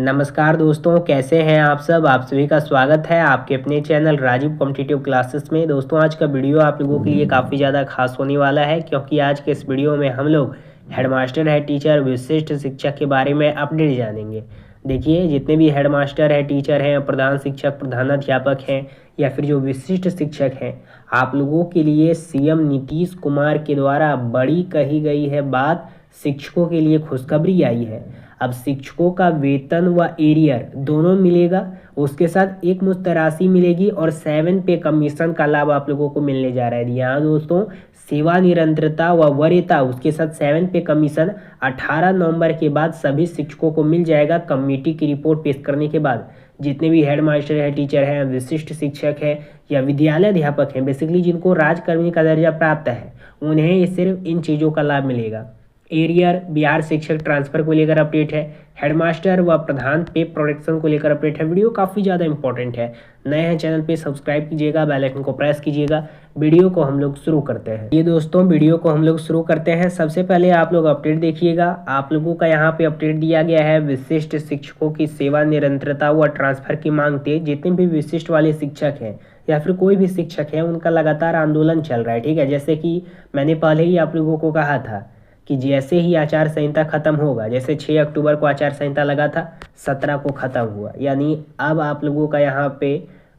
नमस्कार दोस्तों, कैसे हैं आप सब। आप सभी का स्वागत है आपके अपने चैनल राजीव कॉम्पिटिटिव क्लासेस में। दोस्तों, आज का वीडियो आप लोगों के लिए काफ़ी ज़्यादा खास होने वाला है, क्योंकि आज के इस वीडियो में हम लोग हेडमास्टर है टीचर विशिष्ट शिक्षक के बारे में अपडेट जानेंगे। देखिए, जितने भी हेडमास्टर है टीचर हैं, प्रधान शिक्षक प्रधानाध्यापक हैं या फिर जो विशिष्ट शिक्षक हैं, आप लोगों के लिए सीएम नीतीश कुमार के द्वारा बड़ी कही गई है बात। शिक्षकों के लिए खुशखबरी आई है। अब शिक्षकों का वेतन व एरियर दोनों मिलेगा, उसके साथ एक मुश्त राशि मिलेगी और 7 पे कमीशन का लाभ आप लोगों को मिलने जा रहा है। यहाँ दोस्तों, सेवा निरंतरता व वरीयता उसके साथ 7 पे कमीशन 18 नवंबर के बाद सभी शिक्षकों को मिल जाएगा। कमेटी की रिपोर्ट पेश करने के बाद जितने भी हेड मास्टर है, टीचर हैं, विशिष्ट शिक्षक है या विद्यालय अध्यापक हैं, बेसिकली जिनको राजकर्मी का दर्जा प्राप्त है, उन्हें सिर्फ इन चीज़ों का लाभ मिलेगा। एरियर बिहार शिक्षक ट्रांसफर को लेकर अपडेट है, हेडमास्टर व प्रधान पे प्रोडक्शन को लेकर अपडेट है। वीडियो काफ़ी ज़्यादा इंपॉर्टेंट है। नए हैं चैनल पे सब्सक्राइब कीजिएगा, बेल आइकन को प्रेस कीजिएगा। वीडियो को हम लोग शुरू करते हैं। ये दोस्तों, वीडियो को हम लोग शुरू करते हैं। सबसे पहले आप लोग अपडेट देखिएगा। आप लोगों का यहाँ पे अपडेट दिया गया है, विशिष्ट शिक्षकों की सेवा निरंतरता व ट्रांसफर की मांग थे। जितने भी विशिष्ट वाले शिक्षक हैं या फिर कोई भी शिक्षक है, उनका लगातार आंदोलन चल रहा है। ठीक है, जैसे कि मैंने पहले ही आप लोगों को कहा था कि जैसे ही आचार संहिता खत्म होगा, जैसे 6 अक्टूबर को आचार संहिता लगा था, 17 को खत्म हुआ, यानी अब आप लोगों का यहाँ पे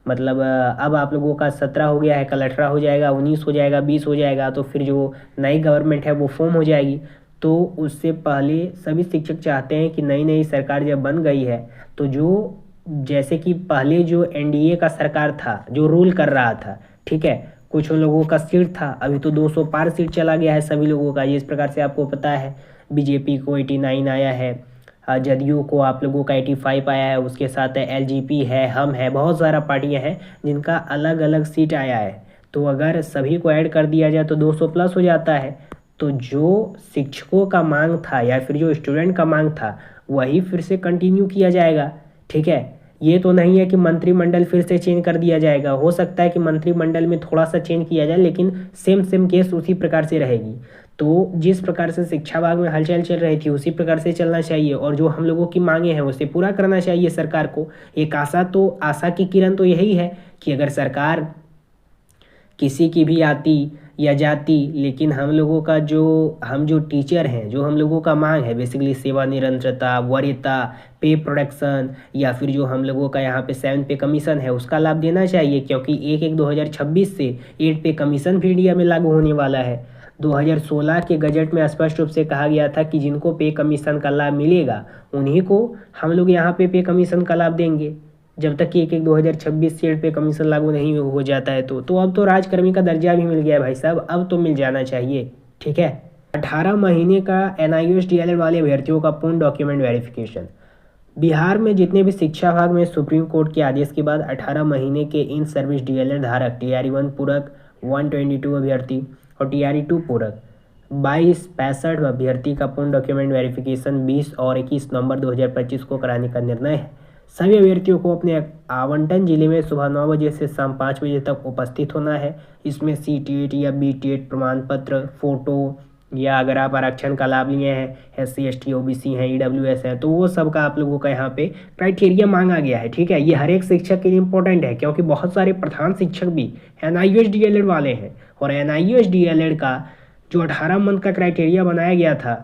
मतलब अब आप लोगों का 17 हो गया है, कल 18 हो जाएगा, 19 हो जाएगा, 20 हो जाएगा, तो फिर जो नई गवर्नमेंट है वो फॉर्म हो जाएगी। तो उससे पहले सभी शिक्षक चाहते हैं कि नई नई सरकार जब बन गई है, तो जो जैसे कि पहले जो एनडीए का सरकार था जो रूल कर रहा था, ठीक है, कुछ लोगों का सीट था, अभी तो 200 पार सीट चला गया है सभी लोगों का। इस प्रकार से आपको पता है, बीजेपी को 89 आया है, जदयू को आप लोगों का 85 आया है, उसके साथ एलजेपी है, हम है, बहुत सारा पार्टियां हैं जिनका अलग अलग सीट आया है। तो अगर सभी को ऐड कर दिया जाए तो 200 प्लस हो जाता है। तो जो शिक्षकों का मांग था या फिर जो स्टूडेंट का मांग था, वही फिर से कंटिन्यू किया जाएगा। ठीक है, ये तो नहीं है कि मंत्रिमंडल फिर से चेंज कर दिया जाएगा। हो सकता है कि मंत्रिमंडल में थोड़ा सा चेंज किया जाए, लेकिन सेम केस उसी प्रकार से रहेगी। तो जिस प्रकार से शिक्षा विभाग में हलचल चल रही थी, उसी प्रकार से चलना चाहिए और जो हम लोगों की मांगे हैं उसे पूरा करना चाहिए सरकार को। एक आशा की किरण तो यही है कि अगर सरकार किसी की भी आती या जाती, लेकिन हम लोगों का जो टीचर हैं, जो हम लोगों का मांग है, बेसिकली सेवा निरंतरता, वरीयता, पे प्रोडक्शन या फिर जो हम लोगों का यहाँ पे 7 पे कमीशन है, उसका लाभ देना चाहिए। क्योंकि 1/1/2026 से 8 पे कमीशन भी इंडिया में लागू होने वाला है। 2016 के गजट में स्पष्ट रूप से कहा गया था कि जिनको पे कमीशन का लाभ मिलेगा, उन्हीं को हम लोग यहाँ पे कमीशन का लाभ देंगे, जब तक कि 1/1/2026 सीट पे कमीशन लागू नहीं हो जाता है। तो अब तो राजकर्मी का दर्जा भी मिल गया है भाई साहब, अब तो मिल जाना चाहिए। ठीक है, 18 महीने का NIOS DLED वाले अभ्यर्थियों का पूर्ण डॉक्यूमेंट वेरिफिकेशन। बिहार में जितने भी शिक्षा विभाग में सुप्रीम कोर्ट के आदेश के बाद 18 महीने के इन सर्विस DLED धारक TRE1 पूरक 122 अभ्यर्थी और TRE2 पूरक 2265 अभ्यर्थी का पूर्ण डॉक्यूमेंट वेरिफिकेशन 20 और 21 नवंबर 2025 को कराने का निर्णय है। सभी अभ्यर्थियों को अपने आवंटन जिले में सुबह 9 बजे से शाम 5 बजे तक उपस्थित होना है। इसमें CTET या BTET प्रमाण पत्र, फोटो, या अगर आप आरक्षण का लाभ लिए हैं, SC ST OBC हैं, EWS है, तो वो सब का आप लोगों का यहाँ पे क्राइटेरिया मांगा गया है। ठीक है, ये हर एक शिक्षक के लिए इंपॉर्टेंट है, क्योंकि बहुत सारे प्रधान शिक्षक भी NIOS DLED वाले हैं। और NIOS DLED का जो 18 मंथ का क्राइटेरिया बनाया गया था,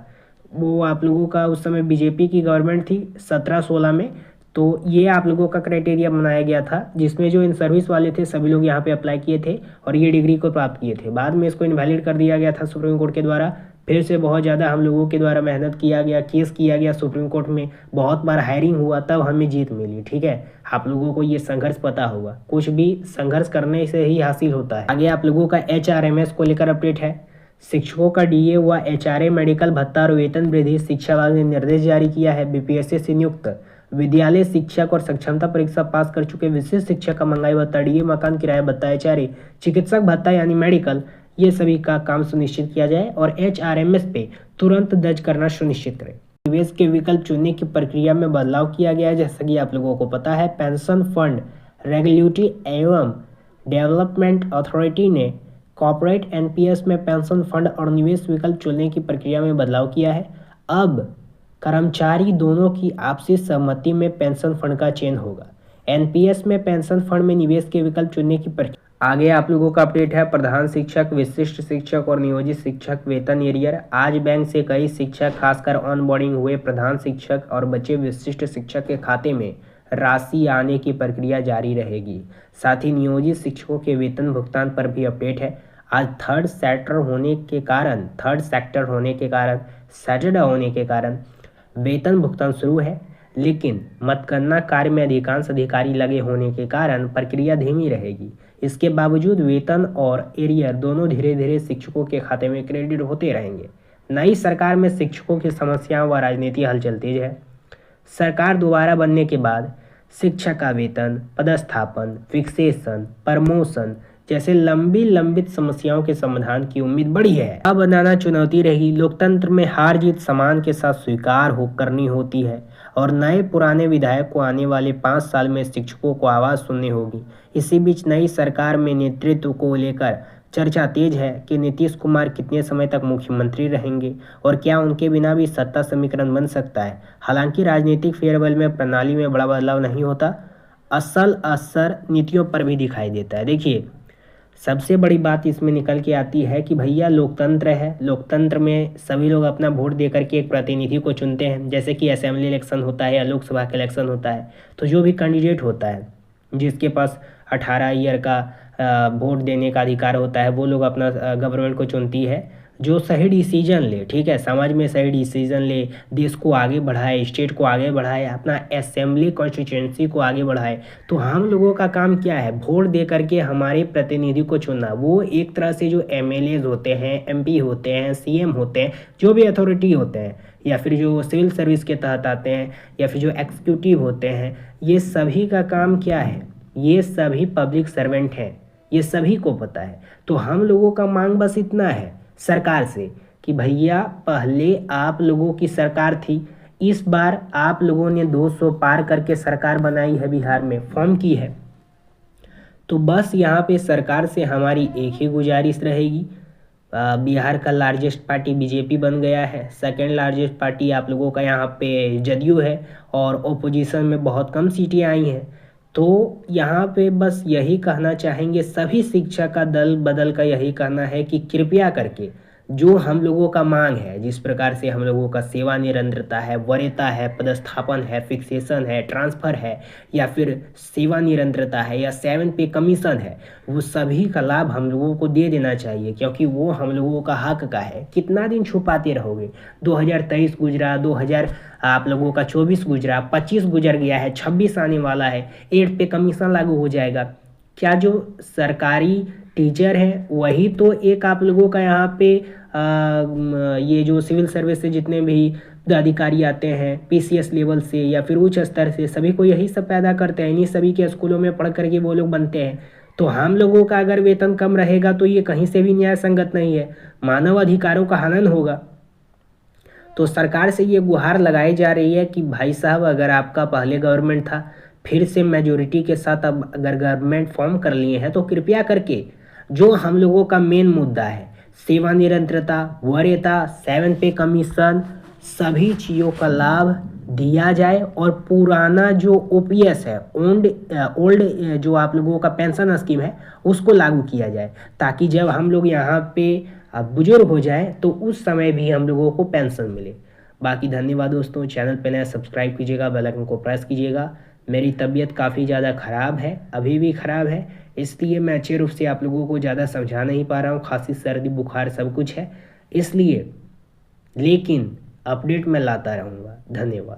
वो आप लोगों का उस समय बीजेपी की गवर्नमेंट थी 17-16 में, तो ये आप लोगों का क्राइटेरिया बनाया गया था, जिसमें जो इन सर्विस वाले थे सभी लोग यहाँ पे अप्लाई किए थे और ये डिग्री को प्राप्त किए थे। बाद में इसको इनवैलिड कर दिया गया था सुप्रीम कोर्ट के द्वारा। फिर से बहुत ज़्यादा हम लोगों के द्वारा मेहनत किया गया, केस किया गया सुप्रीम कोर्ट में, बहुत बार हायरिंग हुआ, तब हमें जीत मिली। ठीक है, आप लोगों को ये संघर्ष पता होगा, कुछ भी संघर्ष करने से ही हासिल होता है। आगे आप लोगों का HRMS को लेकर अपडेट है। शिक्षकों का DA व HRA मेडिकल भत्ता और वेतन वृद्धि शिक्षा विभाग ने निर्देश जारी किया है। BPSC से नियुक्त विद्यालय शिक्षक और सक्षमता परीक्षा पास कर चुके विशिष्ट शिक्षक का महंगाई भत्ता, DA, मकान किराया भत्ता, HRA, चिकित्सक भत्ता यानी मेडिकल, ये सभी का काम सुनिश्चित किया जाए और HRMS पे तुरंत दर्ज करना सुनिश्चित करें। निवेश के विकल्प चुनने की प्रक्रिया में बदलाव किया गया है। जैसा कि आप लोगों को पता है, पेंशन फंड रेगुलेटरी एवं डेवलपमेंट अथॉरिटी ने कॉर्पोरेट NPS में पेंशन फंड और निवेश विकल्प चुनने की प्रक्रिया में बदलाव किया है। अब कर्मचारी दोनों की आपसी सहमति में पेंशन फंड का चयन होगा। एनपीएस में पेंशन फंड में निवेश के विकल्प चुनने की प्रक्रिया। आगे आप लोगों का अपडेट है प्रधान शिक्षक, विशिष्ट शिक्षक और नियोजित शिक्षक वेतन एरियर। आज बैंक से कई शिक्षक खासकर ऑन बोर्डिंग हुए प्रधान शिक्षक और बचे विशिष्ट शिक्षक के खाते में राशि आने की प्रक्रिया जारी रहेगी। साथ ही नियोजित शिक्षकों के वेतन भुगतान पर भी अपडेट है। आज थर्ड सेक्टर होने के कारण सैटरडे होने के कारण वेतन भुगतान शुरू है, लेकिन मतगणना कार्य में अधिकांश अधिकारी लगे होने के कारण प्रक्रिया धीमी रहेगी। इसके बावजूद वेतन और एरियर दोनों धीरे धीरे शिक्षकों के खाते में क्रेडिट होते रहेंगे। नई सरकार में शिक्षकों की समस्याओं व राजनीति हलचल तेज है। सरकार दोबारा बनने के बाद शिक्षक का वेतन, पदस्थापन, फिक्सेशन, प्रमोशन जैसे लंबित समस्याओं के समाधान की उम्मीद बढ़ी है। अब बनाना चुनौती रही। लोकतंत्र में हार जीत समान के साथ स्वीकार करनी होती है और नए पुराने विधायक को आने वाले 5 साल में शिक्षकों को आवाज़ सुननी होगी। इसी बीच नई सरकार में नेतृत्व को लेकर चर्चा तेज है कि नीतीश कुमार कितने समय तक मुख्यमंत्री रहेंगे और क्या उनके बिना भी सत्ता समीकरण बन सकता है। हालांकि राजनीतिक फेरबदल में प्रणाली में बड़ा बदलाव नहीं होता, असल असर नीतियों पर भी दिखाई देता है। देखिए, सबसे बड़ी बात इसमें निकल के आती है कि भैया लोकतंत्र है, लोकतंत्र में सभी लोग अपना वोट दे करके एक प्रतिनिधि को चुनते हैं। जैसे कि असेंबली इलेक्शन होता है या लोकसभा का इलेक्शन होता है, तो जो भी कैंडिडेट होता है जिसके पास 18 ईयर का वोट देने का अधिकार होता है, वो लोग अपना गवर्नमेंट को चुनती है जो सही डिसीजन ले, ठीक है, समाज में सही डिसीजन ले, देश को आगे बढ़ाए, स्टेट को आगे बढ़ाए, अपना असेंबली कॉन्स्टिट्यूएंसी को आगे बढ़ाए। तो हम लोगों का काम क्या है, वोट दे करके हमारे प्रतिनिधि को चुनना। वो एक तरह से जो एमएलए होते हैं, एमपी होते हैं, सीएम होते हैं, जो भी अथॉरिटी होते हैं, या फिर जो सिविल सर्विस के तहत आते हैं, या फिर जो एग्जीक्यूटिव होते हैं, ये सभी का काम क्या है, ये सभी पब्लिक सर्वेंट हैं, ये सभी को पता है। तो हम लोगों का मांग बस इतना है सरकार से कि भैया पहले आप लोगों की सरकार थी, इस बार आप लोगों ने 200 पार करके सरकार बनाई है, बिहार में फॉर्म की है, तो बस यहाँ पे सरकार से हमारी एक ही गुजारिश रहेगी। बिहार का लार्जेस्ट पार्टी बीजेपी बन गया है, सेकंड लार्जेस्ट पार्टी आप लोगों का यहाँ पे जदयू है और ओपोजिशन में बहुत कम सीटें आई हैं। तो यहाँ पे बस यही कहना चाहेंगे, सभी शिक्षा का दल बदल का यही कहना है कि कृपया करके जो हम लोगों का मांग है, जिस प्रकार से हम लोगों का सेवा निरंतरता है, वरीयता है, पदस्थापन है, फिक्सेशन है, ट्रांसफ़र है, या फिर सेवा निरंतरता है, या 7 पे कमीशन है, वो सभी का लाभ हम लोगों को दे देना चाहिए, क्योंकि वो हम लोगों का हक का है। कितना दिन छुपाते रहोगे। 2023 गुजरा, 2000 आप लोगों का 24 गुजरा, 25 गुजर गया है, 26 आने वाला है, 8 पे कमीशन लागू हो जाएगा। क्या जो सरकारी टीचर है वही तो एक आप लोगों का यहाँ पे ये जो सिविल सर्विस से जितने भी अधिकारी आते हैं पीसीएस लेवल से या फिर उच्च स्तर से, सभी को यही सब पैदा करते हैं, इन्हीं सभी के स्कूलों में पढ़ करके वो लोग बनते हैं। तो हम लोगों का अगर वेतन कम रहेगा तो ये कहीं से भी न्याय संगत नहीं है, मानव अधिकारों का हनन होगा। तो सरकार से ये गुहार लगाई जा रही है कि भाई साहब, अगर आपका पहले गवर्नमेंट था, फिर से मेजोरिटी के साथ अब अगर गवर्नमेंट फॉर्म कर लिए हैं, तो कृपया करके जो हम लोगों का मेन मुद्दा है, सेवा निरंतरता, वरीयता, 7 पे कमीशन, सभी चीज़ों का लाभ दिया जाए और पुराना जो ओपीएस है, ओल्ड जो आप लोगों का पेंशन स्कीम है, उसको लागू किया जाए, ताकि जब हम लोग यहाँ पे बुजुर्ग हो जाए तो उस समय भी हम लोगों को पेंशन मिले। बाकी धन्यवाद दोस्तों, चैनल पे नया सब्सक्राइब कीजिएगा, बेल आइकन को प्रेस कीजिएगा। मेरी तबीयत काफ़ी ज़्यादा ख़राब है, अभी भी ख़राब है, इसलिए मैं अच्छे रूप से आप लोगों को ज़्यादा समझा नहीं पा रहा हूँ। खांसी, सर्दी, बुखार सब कुछ है इसलिए, लेकिन अपडेट मैं लाता रहूँगा। धन्यवाद।